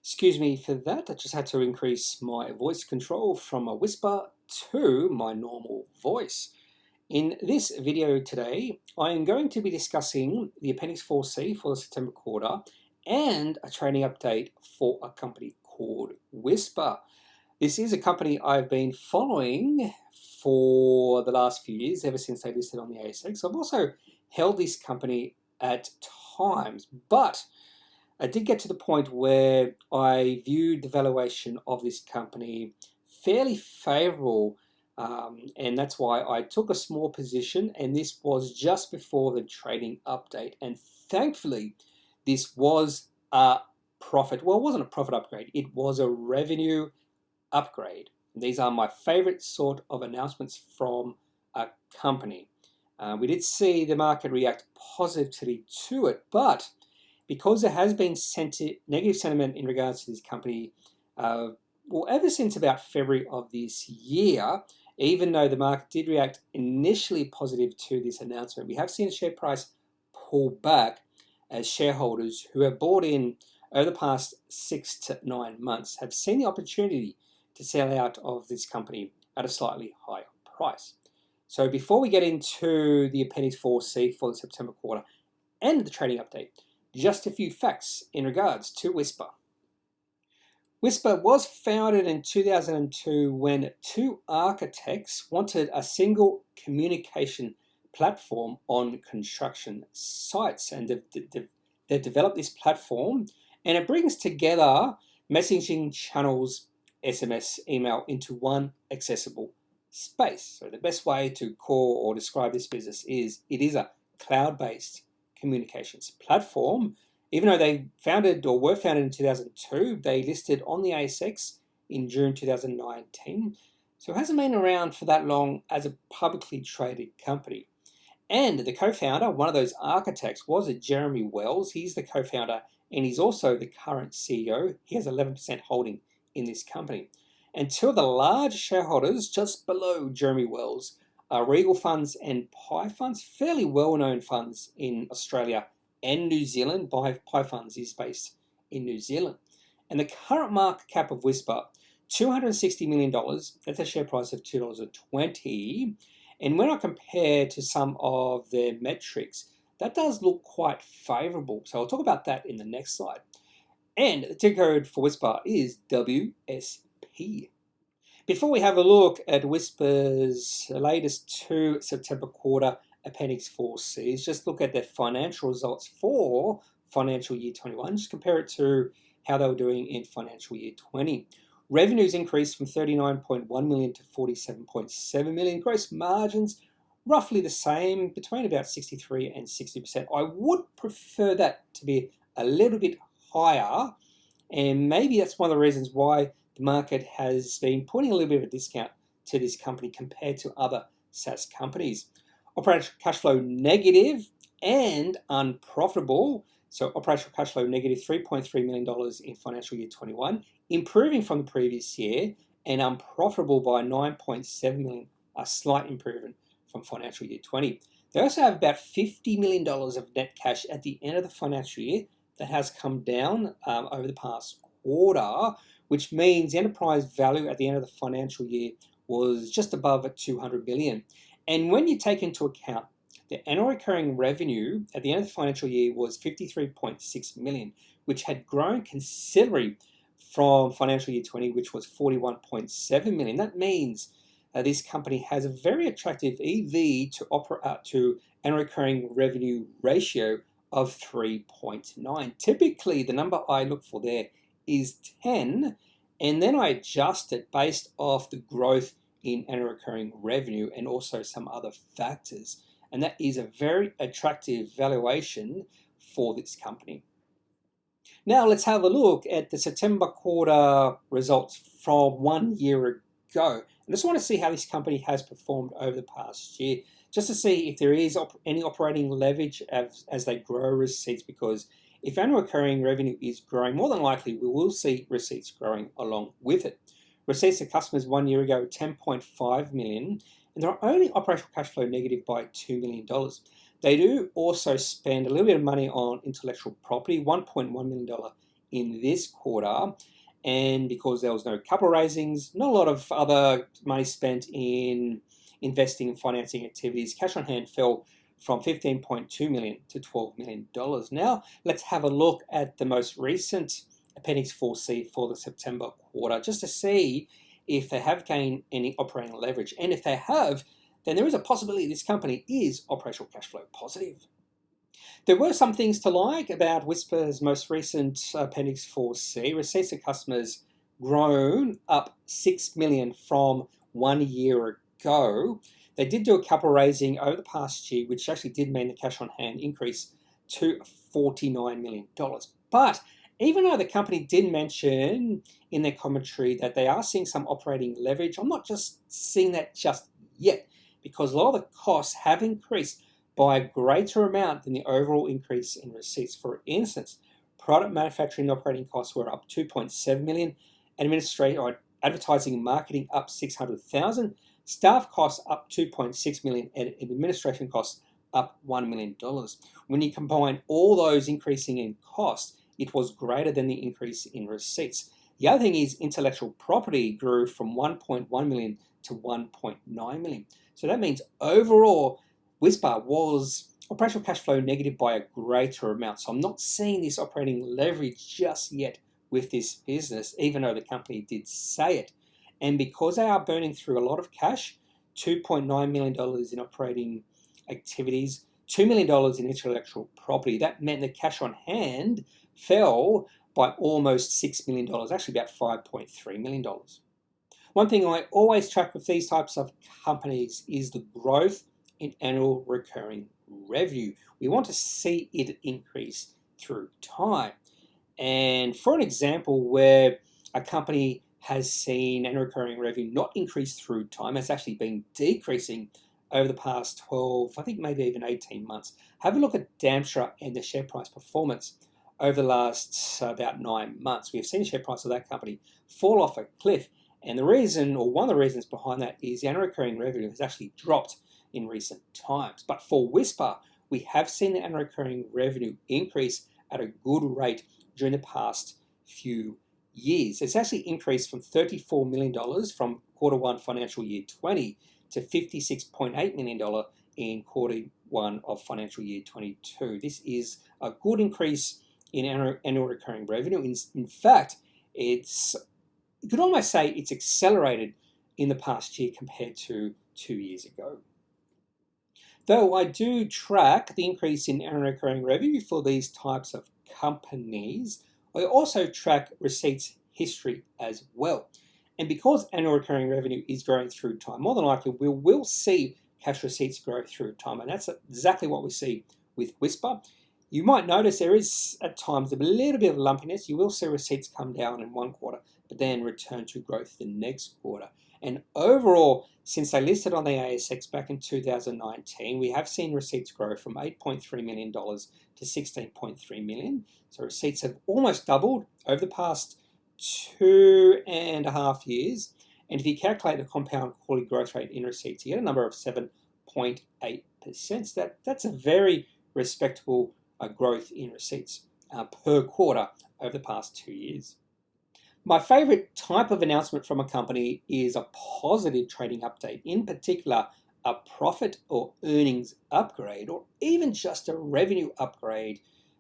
Excuse me for that, I just had to increase my voice control from a whisper to my normal voice. In this video today, I am going to be discussing the Appendix 4C for the September quarter and a trading update for a company called Whispir. This is a company I've been following for the last few years, ever since they listed on the ASX. I've also held this company at times, but I did get to the point where I viewed the valuation of this company fairly favorable, and that's why I took a small position, and this was just before the trading update. And thankfully, this was a profit. Well, it wasn't a profit upgrade, it was a revenue upgrade. These are my favorite sort of announcements from a company. We did see the market react positively to it, but because there has been negative sentiment in regards to this company, ever since about February of this year, even though the market did react initially positive to this announcement, we have seen the share price pull back as shareholders who have bought in over the past 6 to 9 months have seen the opportunity to sell out of this company at a slightly higher price. So before we get into the Appendix 4C for the September quarter and the trading update, just a few facts in regards to Whispir. Whispir was founded in 2002 when two architects wanted a single communication platform on construction sites, and they've developed this platform, and it brings together messaging channels, SMS, email into one accessible space. So the best way to call or describe this business is it is a cloud-based communications platform. Even though they were founded in 2002, they listed on the ASX in June 2019. So it hasn't been around for that long as a publicly traded company. And the co-founder, one of those architects, was Jeremy Wells. He's the co-founder and he's also the current CEO. He has 11% holding in this company. And two of the large shareholders just below Jeremy Wells Regal Funds and Pi Funds, fairly well-known funds in Australia and New Zealand. Pi Funds is based in New Zealand. And the current market cap of Whispir, $260 million. That's a share price of $2.20. And when I compare to some of their metrics, that does look quite favorable. So I'll talk about that in the next slide. And the ticker code for Whispir is WSP. Before we have a look at Whispir's latest two September quarter Appendix 4Cs, just look at their financial results for financial year 21. Just compare it to how they were doing in financial year 20. Revenues increased from 39.1 million to 47.7 million. Gross margins roughly the same, between about 63 and 60%. I would prefer that to be a little bit higher, and maybe that's one of the reasons why the market has been putting a little bit of a discount to this company compared to other SaaS companies. Operational cash flow negative and unprofitable. So operational cash flow negative $3.3 million in financial year 21, improving from the previous year, and unprofitable by $9.7 million, a slight improvement from financial year 20. They also have about $50 million of net cash at the end of the financial year. That has come down over the past quarter, which means the enterprise value at the end of the financial year was just above $200 million. And when you take into account the annual recurring revenue at the end of the financial year was $53.6 million, which had grown considerably from financial year 20, which was $41.7 million. That means this company has a very attractive EV to annual recurring revenue ratio of 3.9. Typically, the number I look for there is 10, and then I adjust it based off the growth in annual recurring revenue and also some other factors. And that is a very attractive valuation for this company. Now let's have a look at the September quarter results from 1 year ago. I just want to see how this company has performed over the past year, just to see if there is any operating leverage as they grow receipts, because if annual recurring revenue is growing, more than likely we will see receipts growing along with it. Receipts to customers 1 year ago, $10.5 million, and they're only operational cash flow negative by $2 million. They do also spend a little bit of money on intellectual property, $1.1 million in this quarter. And because there was no capital raisings, not a lot of other money spent in investing and financing activities, cash on hand fell from $15.2 million to $12 million. Now, let's have a look at the most recent Appendix 4C for the September quarter, just to see if they have gained any operating leverage. And if they have, then there is a possibility this company is operational cash flow positive. There were some things to like about Whispir's most recent Appendix 4C. Receipts to customers grown up $6 million from 1 year ago. They did do a capital raising over the past year, which actually did mean the cash on hand increase to $49 million. But even though the company did mention in their commentary that they are seeing some operating leverage, I'm not just seeing that just yet, because a lot of the costs have increased by a greater amount than the overall increase in receipts. For instance, product manufacturing operating costs were up $2.7 million, advertising and marketing up $600,000, staff costs up $2.6 million, and administration costs up $1 million. When you combine all those increasing in cost, it was greater than the increase in receipts. The other thing is intellectual property grew from $1.1 million to $1.9 million. So that means overall, Whispir was operational cash flow negative by a greater amount. So I'm not seeing this operating leverage just yet with this business, even though the company did say it. And because they are burning through a lot of cash, $2.9 million in operating activities, $2 million in intellectual property, that meant the cash on hand fell by almost $6 million, actually about $5.3 million. One thing I always track with these types of companies is the growth in annual recurring revenue. We want to see it increase through time. And for an example where a company has seen annual recurring revenue not increase through time, it's actually been decreasing over the past 12, I think maybe even 18 months. Have a look at Damstra and the share price performance over the last about 9 months. We've seen the share price of that company fall off a cliff. And the reason, or one of the reasons behind that, is the annual recurring revenue has actually dropped in recent times. But for Whispir, we have seen the annual recurring revenue increase at a good rate during the past few years. It's actually increased from $34 million from Q1 financial year 20 to $56.8 million in Q1 of financial year 22. This is a good increase in annual recurring revenue. In fact, you could almost say it's accelerated in the past year compared to 2 years ago. Though I do track the increase in annual recurring revenue for these types of companies, I also track receipts history as well. And because annual recurring revenue is growing through time, more than likely we will see cash receipts grow through time. And that's exactly what we see with Whispir. You might notice there is at times a little bit of lumpiness. You will see receipts come down in one quarter, but then return to growth the next quarter. And overall, since they listed on the ASX back in 2019, we have seen receipts grow from $8.3 million to $16.3 million. So receipts have almost doubled over the past 2.5 years. And if you calculate the compound quarterly growth rate in receipts, you get a number of 7.8%. That's a very respectable growth in receipts per quarter over the past 2 years. My favorite type of announcement from a company is a positive trading update, in particular a profit or earnings upgrade, or even just a revenue upgrade.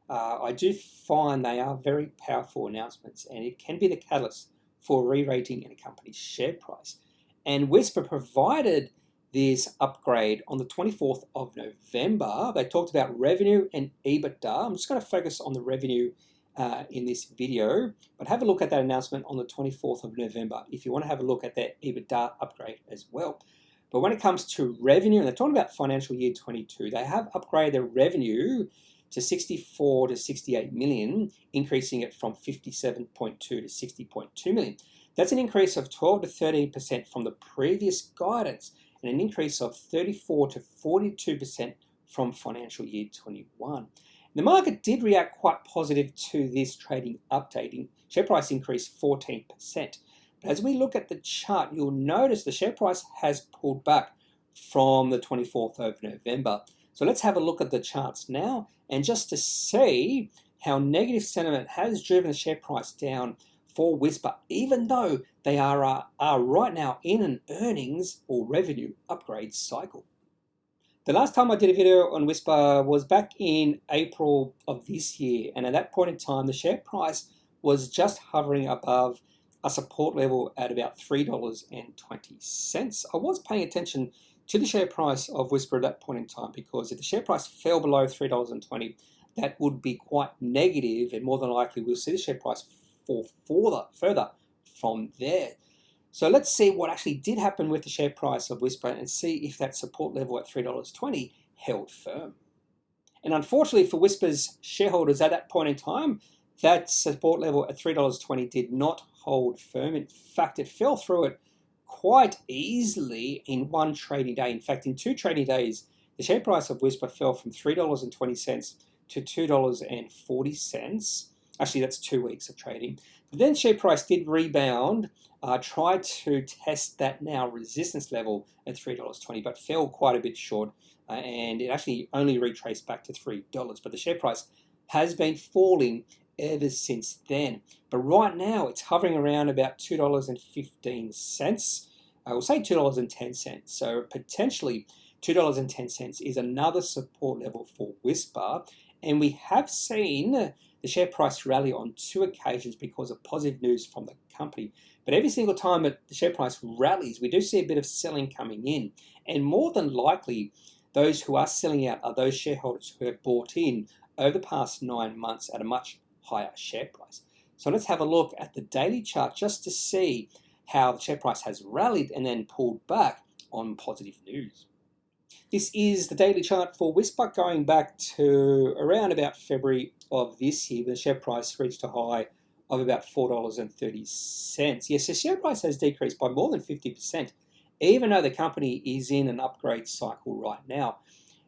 I do find they are very powerful announcements, and it can be the catalyst for re-rating in a company's share price. And Whispir provided this upgrade on the 24th of November. They talked about revenue and EBITDA. I'm just going to focus on the revenue in this video, but have a look at that announcement on the 24th of November if you want to have a look at that EBITDA upgrade as well. But when it comes to revenue, and they're talking about financial year 22, they have upgraded their revenue to 64 to 68 million, increasing it from 57.2 to 60.2 million. That's an increase of 12 to 13% from the previous guidance, and an increase of 34 to 42% from financial year 21. The market did react quite positive to this trading updating. Share price increased 14%. But as we look at the chart, you'll notice the share price has pulled back from the 24th of November. So let's have a look at the charts now. And just to see, how negative sentiment has driven the share price down for Whispir, even though they are right now in an earnings or revenue upgrade cycle. The last time I did a video on Whispir was back in April of this year, and at that point in time, the share price was just hovering above a support level at about $3.20. I was paying attention to the share price of Whispir at that point in time, because if the share price fell below $3.20, that would be quite negative, and more than likely we'll see the share price fall further from there. So let's see what actually did happen with the share price of Whispir and see if that support level at $3.20 held firm. And unfortunately for Whispir's shareholders at that point in time, that support level at $3.20 did not hold firm. In fact, it fell through it quite easily in one trading day. In fact, in 2 trading days, the share price of Whispir fell from $3.20 to $2.40. Actually, that's 2 weeks of trading. But then share price did rebound, tried to test that now resistance level at $3.20, but fell quite a bit short, and it actually only retraced back to $3. But the share price has been falling ever since then. But right now, it's hovering around about $2.15. I will say $2.10. So potentially $2.10 is another support level for Whispir. And we have seen the share price rally on 2 occasions because of positive news from the company. But every single time that the share price rallies, we do see a bit of selling coming in. And more than likely, those who are selling out are those shareholders who have bought in over the past 9 months at a much higher share price. So let's have a look at the daily chart just to see how the share price has rallied and then pulled back on positive news. This is the daily chart for Whispir going back to around about February of this year. The share price reached a high of about $4.30. Yes, the share price has decreased by more than 50%, even though the company is in an upgrade cycle right now.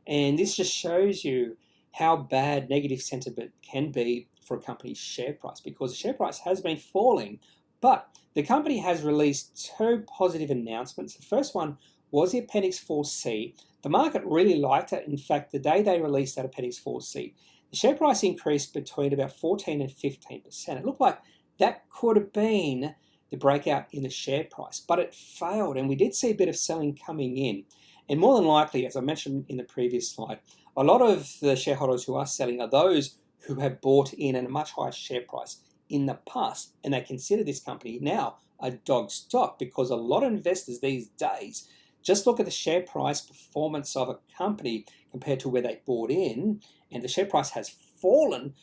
And this just shows you how bad negative sentiment can be for a company's share price, because the share price has been falling, but the company has released 2 positive announcements. The first one was the Appendix 4C. The market really liked it. In fact, the day they released that Appendix 4C, the share price increased between about 14 and 15%. It looked like that could have been the breakout in the share price, but it failed, and we did see a bit of selling coming in. And more than likely, as I mentioned in the previous slide, a lot of the shareholders who are selling are those who have bought in at a much higher share price in the past, and they consider this company now a dog stock, because a lot of investors these days just look at the share price performance of a company compared to where they bought in, and the share price has fallen,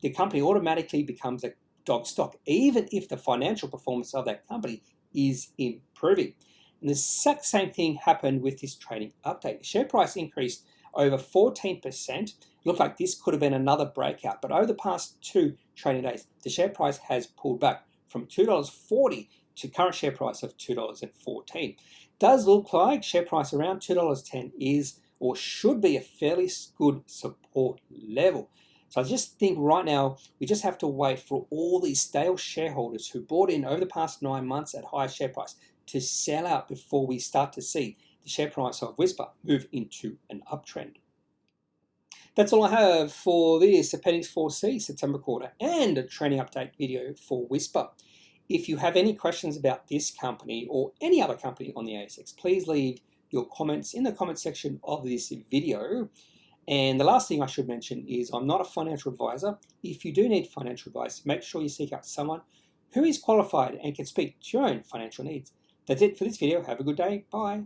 the company automatically becomes a dog stock, even if the financial performance of that company is improving. And the exact same thing happened with this trading update. The share price increased over 14%. It looked like this could have been another breakout, but over the past 2 trading days, the share price has pulled back from $2.40 to current share price of $2.14. Does look like share price around $2.10 is or should be a fairly good support level. So I just think right now we just have to wait for all these stale shareholders who bought in over the past 9 months at higher share price to sell out before we start to see the share price of Whispir move into an uptrend. That's all I have for this Appendix 4C September quarter and a training update video for Whispir. If you have any questions about this company or any other company on the ASX, please leave your comments in the comment section of this video. And the last thing I should mention is I'm not a financial advisor. If you do need financial advice, make sure you seek out someone who is qualified and can speak to your own financial needs. That's it for this video. Have a good day. Bye.